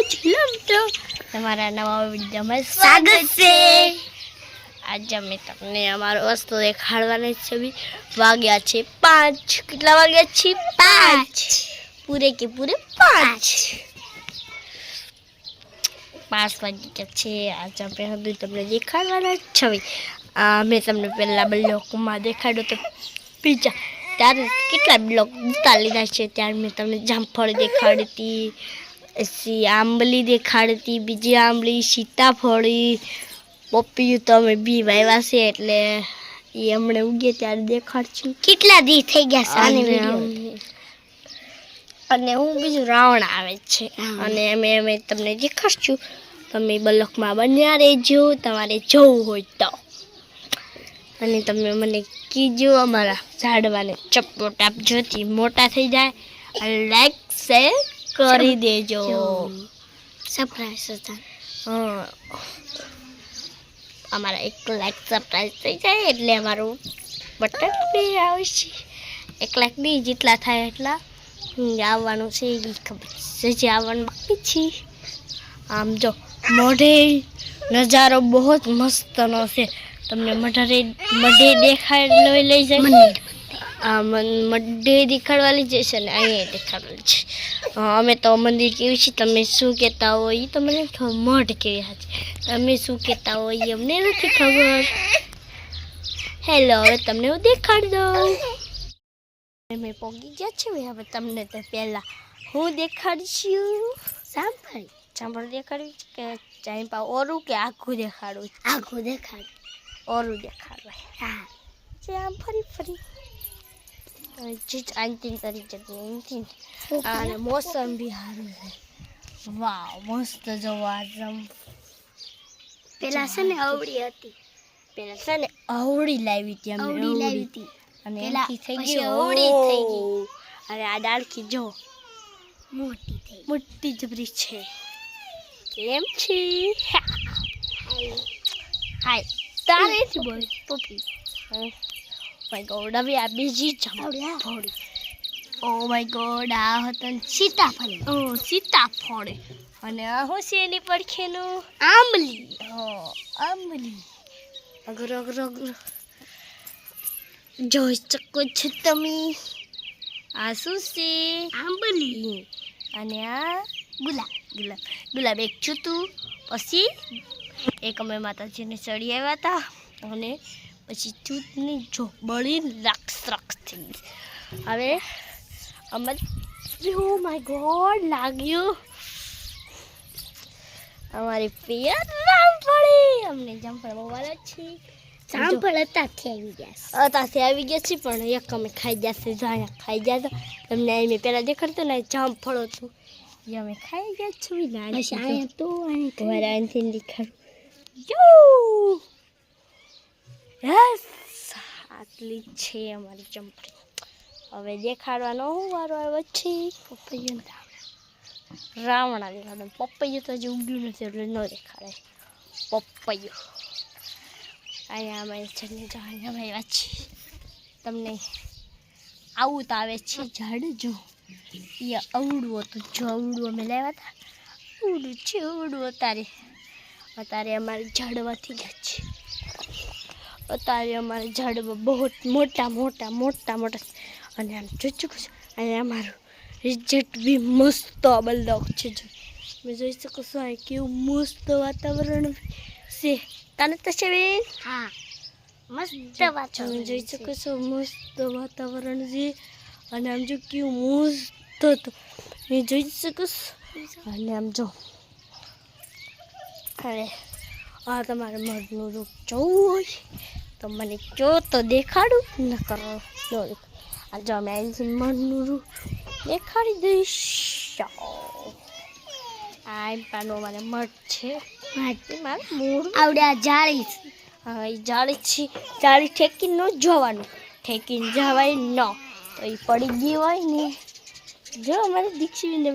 Hello મિત્રો, તમારા નવા વિડીયોમાં સ્વાગત છે। આજે અમે તમને અમારો વસ્તુ દેખાડવાની છે। વાગ્યા છે 5। કેટલા વાગ્યા છે? 5 પૂરે કે પૂરે 5 વાગ્યા છે। આજે આપણે તમને દેખાડવાના છે। મેં તમને પહેલા બ્લોકમાં દેખાડ્યો તો પીઝા, ત્યારે કેટલા બ્લોક ઉતાર લીધા છે। ત્યારે મેં તમને જામફળ દેખાડી હતી, પછી આંબલી દેખાડી હતી, બીજી આંબલી, સીતાફળી, પપૈયું તો અમે બી વાવ્યા છે એટલે એ હમણે ઉગે ત્યારે દેખાડશું। કેટલા દી થઈ ગયા છે અને હું બીજું રાવણ આવે છે અને અમે તમને દેખાડશું। તમે બ્લોકમાં બન્યા રહેજો તમારે જવું હોય તો। અને તમે મને કીજો અમારા ઝાડવાને સપોર્ટ આપજો, થી મોટા થઈ જાય અને લાઈક શેર કરી દેજો। સરપ્રાઈઝ હતા। હા, અમારા 1 લાખ સરપ્રાઈઝ થઈ જાય એટલે અમારું બટન બી આવશે। 1 લાખ નહીં, જેટલા થાય એટલા આવવાનું છે એ ખબર છે, જે આવવાનું બાકી છે। આમ જો મોઢે નજારો બહુ મસ્તનો છે। તમને મઢે દેખાડ લઈ જાય, મઢે દેખાડવાની જે છે ને અહીંયા દેખાડવાની છે। અમે તો મંદિર કેવી છે તમે શું કહેતા હોય એ તો મને મઢ કેવી છે, તમે શું કહેતા હોય એ અમને નથી ખબર। હેલો, હવે તમને હું દેખાડી દઉં। મેં પોગી ગયા છે, હવે તમને તો પહેલાં હું દેખાડીશું। જામફળ દેખાડ્યું કે ચાંપા ઓરું કે આખું દેખાડું? આખું દેખાડ। ઓરું દેખાડવા? હા, જે આમ ફરી આંટીન કરી જતી અને મોસમ બી સારું છે। વાવ, મસ્ત જોવા જમ। પેલા છે ને અવળી હતી, પેલા છે ને અવળી લાવી હતી અમે, અવળી લાવી હતી અને પેલા એમથી થઈ પછી ગઈ અવળી થઈ ગઈ અને આ ડાળખી જો મોટી થઈ મોટી જબરી છે। કેમ છે? હાય તારેથી બોલ પપ્પી। માય ગોડ, હવે આ બીજી જામફળ। ઓ માય ગોડ, આ હતું સીતાફળ। સીતાફળ અને આ શું છે એની પડખેનું? આંબલી। આંબલી અગર જોઈ શકો છો તમે। આ શું છે? આંબલી અને આ ગુલાબ એક છૂતું। પછી એક અમે માતાજીને ચડી આવ્યા હતા અને પછી ચૂતની જો બળી રાક્ષ થઈ ગઈ। હવે અમારે ઓ માય ગોડ લાગ્યું અમારી પિયર જામફળી। અમને જામફળ બહુ વાલા છે। જામફળ અત્યારથી આવી ગયા છે પણ એક અમે ખાઈ જશે, જો અહીંયા ખાઈ ગયા તો તમને અહીં મેં પહેલાં દેખાડતું ને જામફળ હતું એ અમે ખાઈ ગયા છીએ। તમારે અહીંથી દેખાડું યસ, આટલી છે અમારી જામફળી। હવે દેખાડવાનો હું વારો આવ્યો છે પપૈયું રાવણા દેખાડો। પપૈયું તો હજી ઉગ્યું નથી એટલે ન દેખાડે પપૈયું। અહીંયા અમે ચડને જો અહીંયા આવ્યા છીએ, તમને આવું તો આવે છે ઝાડ જો એ અવડું હતું, જો અવડું અમે લાવ્યા હતા, અવડું છે અવડું। અત્યારે અમારે ઝાડવાથી ગયા છે, અત્યારે અમારે ઝાડવા બહુ મોટા અને આમ જોઈ શકો છો અહીંયા અમારું રિઝલ્ટ બી મસ્ત બલદક છે। જો તમે જોઈ શકો છો આ કેવું મસ્ત વાતાવરણ છે, તને તો છે બેન? હા, મસ્ત તમે જોઈ શકો છો મસ્ત વાતાવરણ છે અને આમ જો કેવું મસ્ત તમે જોઈ શકો છો। અને આમ જો અરે આ તમારે મઢનું રૂપ જોવું હોય તો મને જો તો દેખાડું, ન કરો આ જો અમે અહીંથી મઢનું રૂપ દેખાડી દઈશ। આ પાનો મને મઠ છે, મારું મૂળ આવડે આ જાળી છે। હા, એ જાળી છે, જાળી ઠેકીને ન જોવાનું, ઠેકીને જવાય ન તો એ પડી ગઈ હોય ને। જો અમારે દીક્ષી ને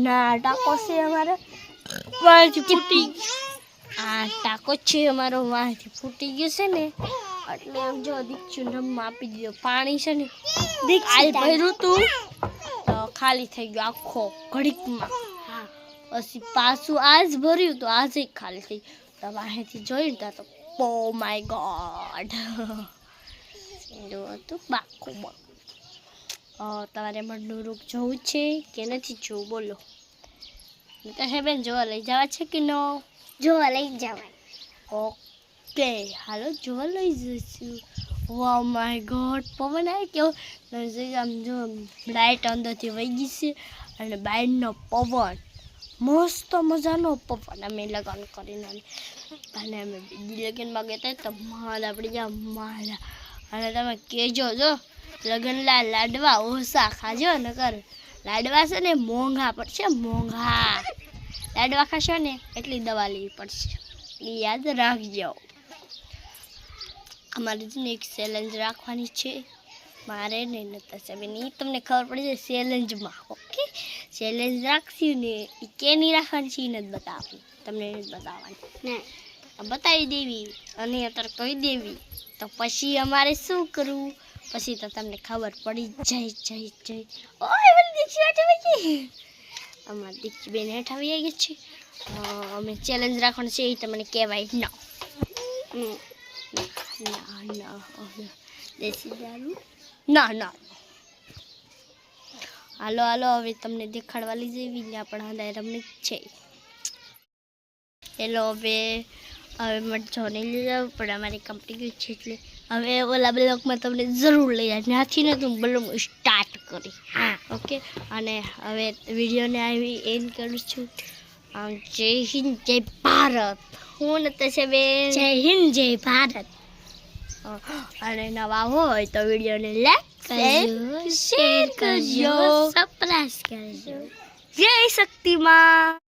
ના ટાકો છે અમારે વાંથી ફૂટી, આ ટાકો છે અમારો વાંથી ફૂટી ગયો છે ને એટલે આમ જો દીક્ષુને રમવા આપી દીધો. પાણી છે ને દીક્ષિત ભર્યું હતું તો ખાલી થઈ ગયું આખો ઘડીકમાં. હા પછી પાછું આજ ભર્યું તો આજે ખાલી થઈ ગયું. તો વાહેથી જોયું તો ઓ માય ગોડ એવું હતું બાકું. તમારે મનનું જોવું છે કે નથી જોવું બોલો? તો હે બેન જોવા લઈ જવા છે કે નો? જોવા લઈ જવાય. ઓકે હાલો જોવા લઈ જઈશું. વાહ માય ગોડ પવન આવે કેવો આમ જો લાઇટ અંદરથી વહી ગઈ છે અને બહારનો પવન મસ્ત મજાનો પવન અમે લગન કરીને અને અમે બીજી લગ્નમાં ગયા હતા તો માલ આપણે જ્યાં માલા અને તમે કહેજો જો લગ્નના લાડવા ઓછા ખાજો નકર લાડવા છે ને મોંઘા પડશે. મોંઘા લાડવા ખાશો ને એટલી દવા લેવી પડશે એ યાદ રાખજો. અમારે છે ને એક ચેલેન્જ રાખવાની છે મારે ને નતાશા બેન. એ તમને ખબર પડી જાય ચેલેન્જમાં. ઓકે ચેલેન્જ રાખશું ને એ કે નહીં રાખવાની છે એ નથી બતાવવાની. તમને નથી બતાવવાની બતાવી દેવી અને અત્યારે કહી દેવી તો પછી અમારે શું કરવું પછી તો તમને ખબર પડી જાય. ઓય મને દીક્ષી હેઠ આવી ગઈ. અમારી દીક્ષી બેન હેઠ આવી ગઈ છે. અમે ચેલેન્જ રાખવાનું છે એ તમને કહેવાય ના દેશી દારૂ ના. હાલો હવે તમને દેખાડવા લઈ જઈએ આપણા હદાય રમણી છે. એલો હવે મને જોને લઈ જાવ પણ અમારી કંપની ગઈ છે એટલે હવે ઓલા બ્લોગમાં તમને જરૂર લઈ જાય. ત્યાંથી ને તો બ્લોગ સ્ટાર્ટ કરી. હા ઓકે અને હવે વિડીયોને આવી એન્ડ કરું છું. જય હિન્દ જય ભારત. હું નતાશા બેન. જય હિન્દ જય ભારત. અને નવા હોય તો વિડીયોને લાઈક કરજો, શેર કરજો, સબસ્ક્રાઇબ કરજો. જય શક્તિમાં.